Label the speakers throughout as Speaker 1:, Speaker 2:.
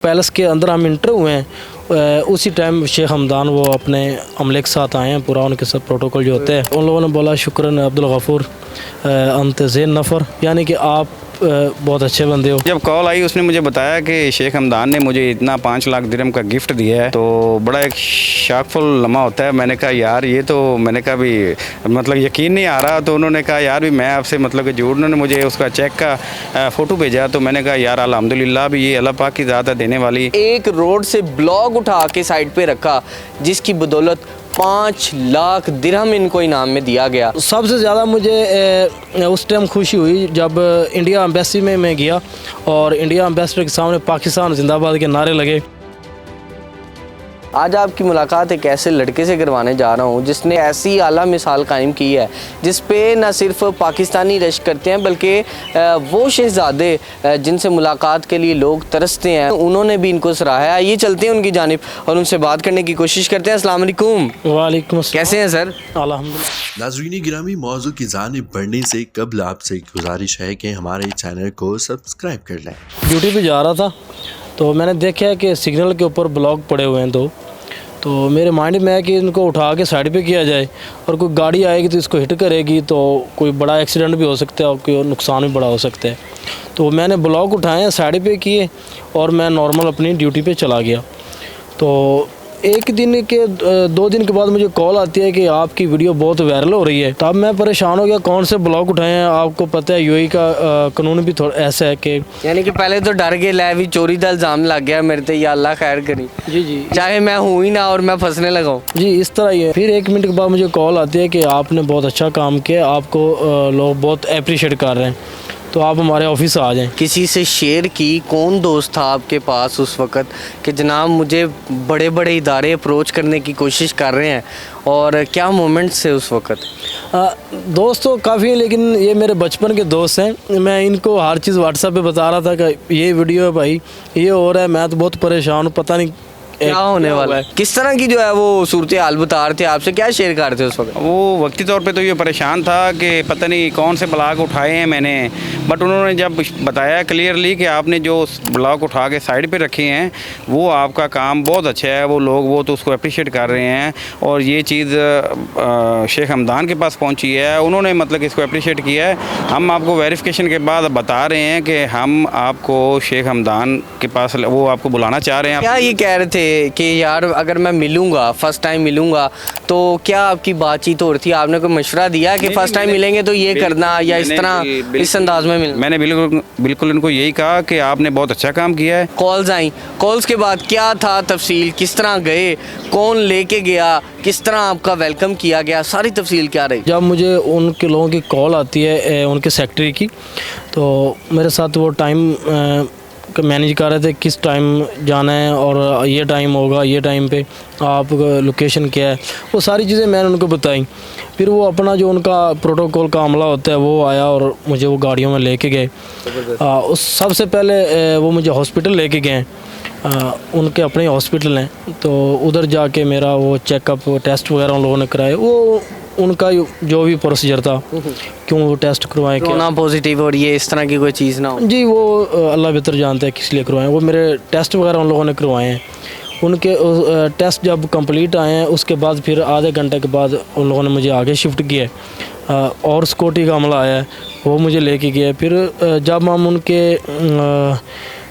Speaker 1: Palace के अंदर हम इंटर हुए हैं, उसी टाइम शेख हमदान वो अपने अमले के साथ आए हैं, पूरा उनके साथ प्रोटोकॉल जो होते हैं। उन लोगों ने बोला शुक्रन अब्दुल गफूर अंत ज़ैन नफ़र, यानी कि आप बहुत अच्छे बंदे हो।
Speaker 2: जब कॉल आई उसने मुझे बताया कि शेख हमदान ने मुझे इतना 5 लाख दिरहम का गिफ्ट दिया है, तो बड़ा एक शॉकफुल लम्हा होता है। मैंने कहा यार ये तो, मैंने कहा भी मतलब यकीन नहीं आ रहा। तो उन्होंने कहा यार भी मैं आपसे मतलब कि झूठ, उन्होंने मुझे उसका चेक का फ़ोटो भेजा, तो मैंने कहा यार अल्हम्दुलिल्लाह भी ये अल्लाह पाक की ज़ात है देने वाली।
Speaker 3: एक रोड से ब्लॉक उठा के साइड पे रखा, जिसकी बदौलत 5 लाख दिरहम इनको इनाम में दिया गया।
Speaker 1: सबसे ज़्यादा मुझे उस टाइम खुशी हुई जब इंडिया एम्बेसी में मैं गया और इंडिया एम्बेसडर के सामने पाकिस्तान जिंदाबाद के नारे लगे।
Speaker 3: आज आपकी मुलाकात एक ऐसे लड़के से करवाने जा रहा हूँ जिसने ऐसी आला मिसाल कायम की है, जिस पे न सिर्फ पाकिस्तानी रश्क करते हैं बल्कि वो शहजादे जिनसे मुलाकात के लिए लोग तरसते हैं, उन्होंने भी इनको सराहा है। ये चलते हैं उनकी जानिब और उनसे बात करने की कोशिश करते हैं। अस्सलाम वालेकुम।
Speaker 1: वालेकुम अस्सलाम।
Speaker 3: कैसे हैं सर?
Speaker 1: अल्हम्दुलिल्लाह।
Speaker 4: नाज़रीन गिरामी, मौजू की जानिब बढ़ने से कबल आपसे एक गुजारिश है कि हमारे चैनल को सब्सक्राइब कर लें।
Speaker 1: ड्यूटी पे जा रहा था तो मैंने देखा कि सिग्नल के ऊपर ब्लॉक पड़े हुए हैं 2, तो मेरे माइंड में है कि इनको उठा के साइड पे किया जाए, और कोई गाड़ी आएगी तो इसको हिट करेगी तो कोई बड़ा एक्सीडेंट भी हो सकता है और कोई नुकसान भी बड़ा हो सकता है। तो मैंने ब्लॉक उठाए, साइड पे किए और मैं नॉर्मल अपनी ड्यूटी पे चला गया। तो एक दिन के 2 दिन के बाद मुझे कॉल आती है कि आपकी वीडियो बहुत वायरल हो रही है। तब मैं परेशान हो गया, कौन से ब्लॉक उठाए हैं। आपको पता है यूएई का कानून भी थोड़ा ऐसा है कि
Speaker 3: यानी कि पहले तो डर के लै भी चोरी का इल्ज़ाम लग गया मेरे पे, या अल्लाह खैर करी।
Speaker 1: जी
Speaker 3: चाहे मैं हूँ ही ना और मैं फंसने लगा हूँ।
Speaker 1: जी, इस तरह ही है। फिर 1 मिनट के बाद मुझे कॉल आती है कि आपने बहुत अच्छा काम किया, आपको लोग बहुत अप्रिशिएट कर रहे हैं, तो आप हमारे ऑफिस आ जाएं।
Speaker 3: किसी से शेयर की, कौन दोस्त था आपके पास उस वक़्त कि जनाब मुझे बड़े बड़े इदारे अप्रोच करने की कोशिश कर रहे हैं, और क्या मोमेंट्स थे उस वक़्त?
Speaker 1: दोस्त तो काफ़ी हैं, लेकिन ये मेरे बचपन के दोस्त हैं। मैं इनको हर चीज़ व्हाट्सएप पे बता रहा था कि ये वीडियो है भाई, ये हो रहा है, मैं तो बहुत परेशान हूँ, पता नहीं
Speaker 3: क्या होने वाला है। किस तरह की जो है वो सूरत हाल बता रहे थे आपसे, क्या शेयर कर रहे थे उस वक्त?
Speaker 2: वो वक्ती तौर पे तो ये परेशान था कि पता नहीं कौन से ब्लॉक उठाए हैं मैंने, बट उन्होंने जब बताया क्लियरली कि आपने जो ब्लॉक उठा के साइड पे रखे हैं वो आपका काम बहुत अच्छा है, वो लोग वो तो उसको अप्रिशिएट कर रहे हैं, और ये चीज़ शेख हमदान के पास पहुंची है, उन्होंने मतलब इसको अप्रिशिएट किया है। हम आपको वेरिफिकेशन के बाद बता रहे हैं कि हम आपको शेख हमदान के पास वो आपको बुलाना चाह रहे हैं।
Speaker 3: क्या ये कह रहे थे कि यार अगर मैं मिलूंगा, फर्स्ट टाइम मिलूंगा, तो क्या आपकी बातचीत हो रही थी? आपने कोई मशवरा दिया कि फर्स्ट टाइम मिलेंगे तो ये करना, या इस तरह इस अंदाज में मिलना?
Speaker 2: मैंने बिल्कुल इनको यही कहा कि आपने बहुत अच्छा काम किया है।
Speaker 3: कॉल्स आई, कॉल्स के बाद क्या था तफसील, किस तरह गए, कौन लेके गया, किस तरह आपका वेलकम किया गया, सारी तफसील क्या रही?
Speaker 1: जब मुझे उनके लोगों की कॉल आती है उनके सेक्रेटरी की, तो मेरे साथ वो टाइम मैनेज कर रहे थे, किस टाइम जाना है और ये टाइम होगा, ये टाइम पे आप लोकेशन क्या है, वो सारी चीज़ें मैंने उनको बताई। फिर वो अपना जो उनका प्रोटोकॉल का अमला होता है वो आया और मुझे वो गाड़ियों में लेके गए। उस सबसे पहले वो मुझे हॉस्पिटल लेके गए, उनके अपने हॉस्पिटल हैं, तो उधर जाके मेरा वो चेकअप, टेस्ट वगैरह उन लोगों ने कराए। वो उनका जो भी प्रोसीजर था, क्यों वो टेस्ट करवाएं,
Speaker 3: कोरोना पॉजिटिव और ये इस तरह की कोई चीज़ ना हो।
Speaker 1: जी, वो अल्लाह बेहतर जानता है किस लिए करवाएं। वो मेरे टेस्ट वगैरह उन लोगों ने करवाए हैं। उनके टेस्ट जब कंप्लीट आए हैं उसके बाद फिर आधे घंटे के बाद उन लोगों ने मुझे आगे शिफ्ट किया है, और सिक्योरिटी का अमला आया है, वो मुझे लेके गया। फिर जब हम उनके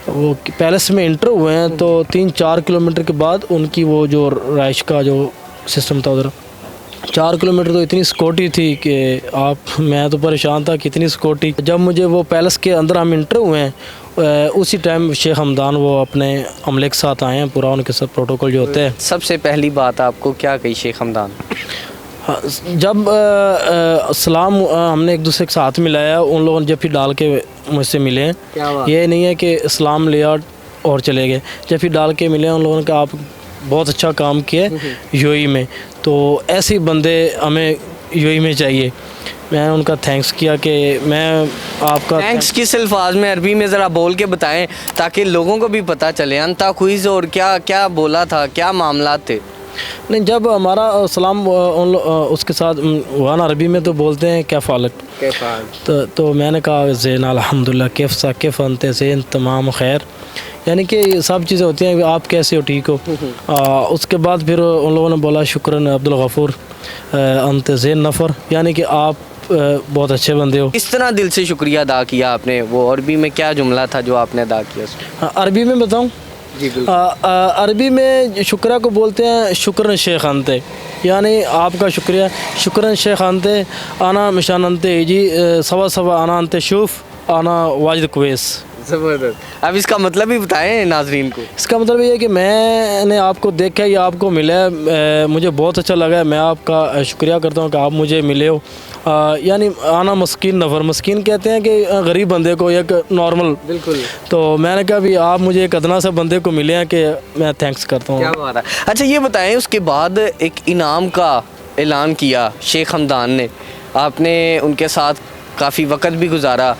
Speaker 1: वो पैलेस में इंटर हुए हैं तो 3-4 किलोमीटर के बाद उनकी वो जो राइश का जो सिस्टम था, उधर 4 किलोमीटर तो इतनी सिक्योरिटी थी कि मैं तो परेशान था, कितनी सिक्योरिटी। जब मुझे वो पैलेस के अंदर हम इंटर हुए हैं, उसी टाइम शेख हमदान वो अपने अमले के साथ आए हैं, पूरा उनके साथ प्रोटोकॉल जो होते हैं।
Speaker 3: सबसे पहली बात आपको क्या कही शेख हमदान?
Speaker 1: जब सलाम हमने एक दूसरे के साथ मिलाया, उन लोगों ने जब डाल के मुझसे मिले, ये नहीं है कि सलाम लिया और चले गए, जब डाल के मिले उन लोगों ने कहा आप बहुत अच्छा काम किया यूएई में, तो ऐसे बंदे हमें यूएई में चाहिए। मैंने उनका थैंक्स किया कि मैं आपका
Speaker 3: थैंक्स किस अल्फाज में, अरबी में ज़रा बोल के बताएं ताकि लोगों को भी पता चले अंता खुइज़, और क्या क्या बोला था, क्या मामला थे?
Speaker 1: نہیں جب ہمارا سلام اس کے ساتھ ہوا نا عربی میں تو بولتے ہیں کیا فالک تو میں نے کہا زین الحمدللہ کیف سا کیف انت زین تمام خیر، یعنی کہ یہ سب چیزیں ہوتی ہیں آپ کیسے ہو ٹھیک ہو. اس کے بعد پھر ان لوگوں نے بولا شکراً عبدالغفور انت زین نفر، یعنی کہ آپ بہت اچھے بندے ہو.
Speaker 3: کس طرح دل سے شکریہ ادا کیا آپ نے؟ وہ عربی میں کیا جملہ تھا جو آپ نے ادا کیا اس میں؟
Speaker 1: عربی میں بتاؤں؟
Speaker 3: جی بالکل.
Speaker 1: عربی میں شکریہ کو بولتے ہیں شکراً شیخ انتے، یعنی آپ کا شکریہ. شکراً شیخ انتے آنا مشان انتے جی سوا سوا آنا انتے شوف آنا واجد کویس.
Speaker 3: زبردست. اب اس کا مطلب بھی بتائیں ناظرین کو.
Speaker 1: اس کا مطلب یہ ہے کہ میں نے آپ کو دیکھا، یہ آپ کو ملا ہے، مجھے بہت اچھا لگا ہے، میں آپ کا شکریہ کرتا ہوں کہ آپ مجھے ملے ہو. یعنی آنا مسکین نفر، مسکین کہتے ہیں کہ غریب بندے کو، ایک نارمل.
Speaker 3: بالکل.
Speaker 1: تو میں نے کہا بھی آپ مجھے ایک ادنا سے بندے کو ملے ہیں کہ میں تھینکس کرتا ہوں.
Speaker 3: کیا بات ہے. اچھا یہ بتائیں اس کے بعد ایک انعام کا اعلان کیا شیخ حمدان نے، آپ نے ان کے ساتھ کافی وقت بھی گزارا.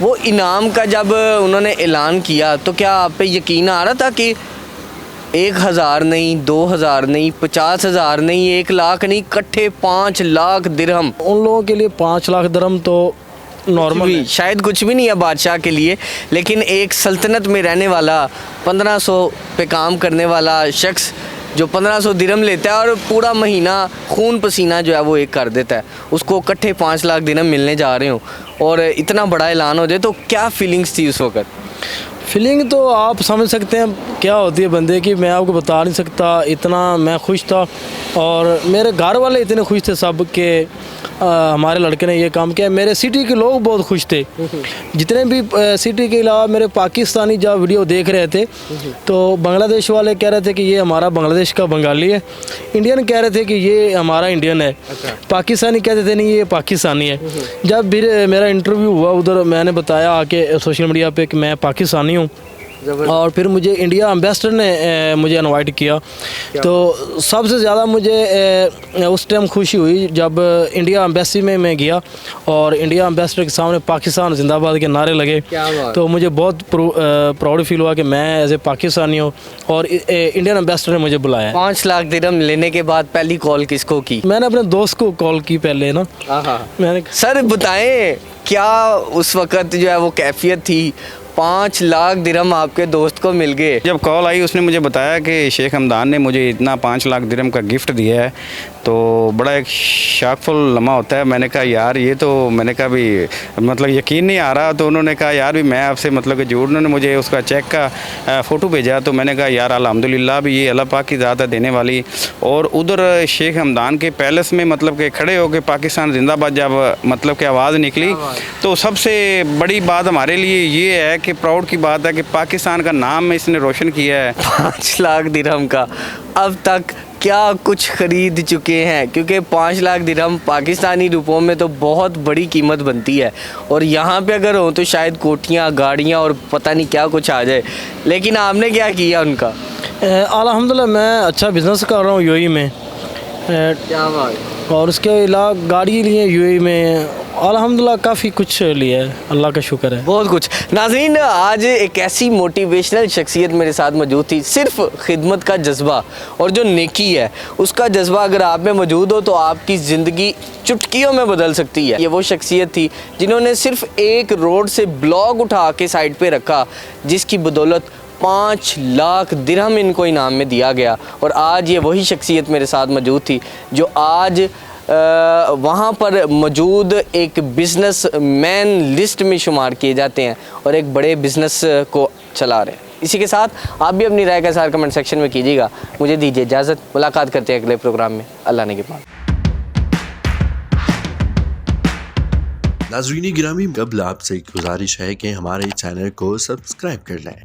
Speaker 3: وہ انعام کا جب انہوں نے اعلان کیا تو کیا آپ پہ یقین آ رہا تھا کہ 1000 نہیں، 2000 نہیں، 50,000 نہیں، 1 لاکھ نہیں، کٹھے 5 لاکھ درہم؟
Speaker 1: ان لوگوں کے لیے 5 لاکھ درہم تو نارمل ہے.
Speaker 3: شاید کچھ بھی نہیں ہے بادشاہ کے لیے، لیکن ایک سلطنت میں رہنے والا 1500 پہ کام کرنے والا شخص جو 1500 درہم لیتا ہے اور پورا مہینہ خون پسینہ جو ہے وہ ایک کر دیتا ہے، اس کو کٹھے 5 لاکھ درہم ملنے جا رہے ہوں اور اتنا بڑا اعلان ہو جائے، تو کیا فیلنگز تھی اس وقت؟
Speaker 1: فیلنگ تو آپ سمجھ سکتے ہیں کیا ہوتی ہے بندے کی، میں آپ کو بتا نہیں سکتا. اتنا میں خوش تھا اور میرے گھر والے اتنے خوش تھے سب کہ ہمارے لڑکے نے یہ کام کیا. میرے سٹی کے لوگ بہت خوش تھے، جتنے بھی سٹی کے علاوہ میرے پاکستانی جب ویڈیو دیکھ رہے تھے تو بنگلہ دیش والے کہہ رہے تھے کہ یہ ہمارا بنگلہ دیش کا بنگالی ہے، انڈین کہہ رہے تھے کہ یہ ہمارا انڈین ہے، پاکستانی کہتے تھے نہیں یہ پاکستانی ہے. جب پھر میرا انٹرویو ہوا ادھر میں نے بتایا آ کے سوشل میڈیا پہ کہ میں پاکستانی ہوں، اور پھر مجھے انڈیا امبیسڈر نے مجھے انوائٹ کیا. تو سب سے زیادہ مجھے اس ٹائم خوشی ہوئی جب انڈیا امبیسی میں گیا اور انڈیا امبیسڈر کے سامنے پاکستان زندہ باد کے نعرے لگے. تو مجھے بہت پراؤڈ فیل ہوا کہ میں ایز اے پاکستانی ہوں اور انڈین امبیسڈر نے مجھے بلایا.
Speaker 3: 5 لاکھ درہم لینے کے بعد پہلی کال کس کو کی؟
Speaker 1: میں نے اپنے دوست کو کال کی پہلے نا. میں نے
Speaker 3: سر بتائیں کیا اس وقت جو ہے وہ کیفیت تھی؟ 5 لاکھ درہم آپ کے دوست کو مل گئے.
Speaker 2: جب کال آئی اس نے مجھے بتایا کہ شیخ حمدان نے مجھے اتنا 5 لاکھ درہم کا گفٹ دیا ہے، تو بڑا ایک شاکفل لمحہ ہوتا ہے. میں نے کہا یار یہ تو، میں نے کہا بھی مطلب یقین نہیں آ رہا. تو انہوں نے کہا یار بھی میں آپ سے مطلب کہ جھوٹ، انہوں نے مجھے اس کا چیک کا فوٹو بھیجا. تو میں نے کہا یار الحمدللہ بھی یہ اللہ پاک کی ذات ہے دینے والی. اور ادھر شیخ حمدان کے پیلس میں مطلب کہ کھڑے ہو کے پاکستان زندہ باد جب مطلب کہ آواز نکلی تو سب سے بڑی بات ہمارے لیے یہ ہے کہ پراؤڈ کی بات ہے کہ پاکستان کا نام اس نے روشن کیا ہے.
Speaker 3: 5 لاکھ درہم کا اب تک کیا کچھ خرید چکے ہیں؟ کیونکہ 5 لاکھ درہم پاکستانی روپوں میں تو بہت بڑی قیمت بنتی ہے، اور یہاں پہ اگر ہوں تو شاید کوٹیاں، گاڑیاں اور پتہ نہیں کیا کچھ آ جائے. لیکن آپ نے کیا کیا ان کا؟
Speaker 1: الحمدللہ میں اچھا بزنس کر رہا ہوں یو اے میں.
Speaker 3: کیا بات.
Speaker 1: اور اس کے علاوہ گاڑی لیے یو اے میں، الحمدللہ کافی کچھ لیا ہے، اللہ کا شکر ہے.
Speaker 3: بہت کچھ. ناظرین آج ایک ایسی موٹیویشنل شخصیت میرے ساتھ موجود تھی. صرف خدمت کا جذبہ اور جو نیکی ہے اس کا جذبہ اگر آپ میں موجود ہو تو آپ کی زندگی چٹکیوں میں بدل سکتی ہے. یہ وہ شخصیت تھی جنہوں نے صرف ایک روڈ سے بلاک اٹھا کے سائڈ پہ رکھا، جس کی بدولت 5 لاکھ درہم ان کو انعام میں دیا گیا. اور آج یہ وہی شخصیت میرے ساتھ موجود تھی جو آج وہاں پر موجود ایک بزنس مین لسٹ میں شمار کیے جاتے ہیں اور ایک بڑے بزنس کو چلا رہے ہیں. اسی کے ساتھ آپ بھی اپنی رائے کا اظہار کمنٹ سیکشن میں کیجیے گا. مجھے دیجیے اجازت، ملاقات کرتے ہیں اگلے پروگرام میں. اللہ نے کے پاس.
Speaker 4: ناظرین گرامی، قبل آپ سے گزارش ہے کہ ہمارے چینل کو سبسکرائب کر لیں.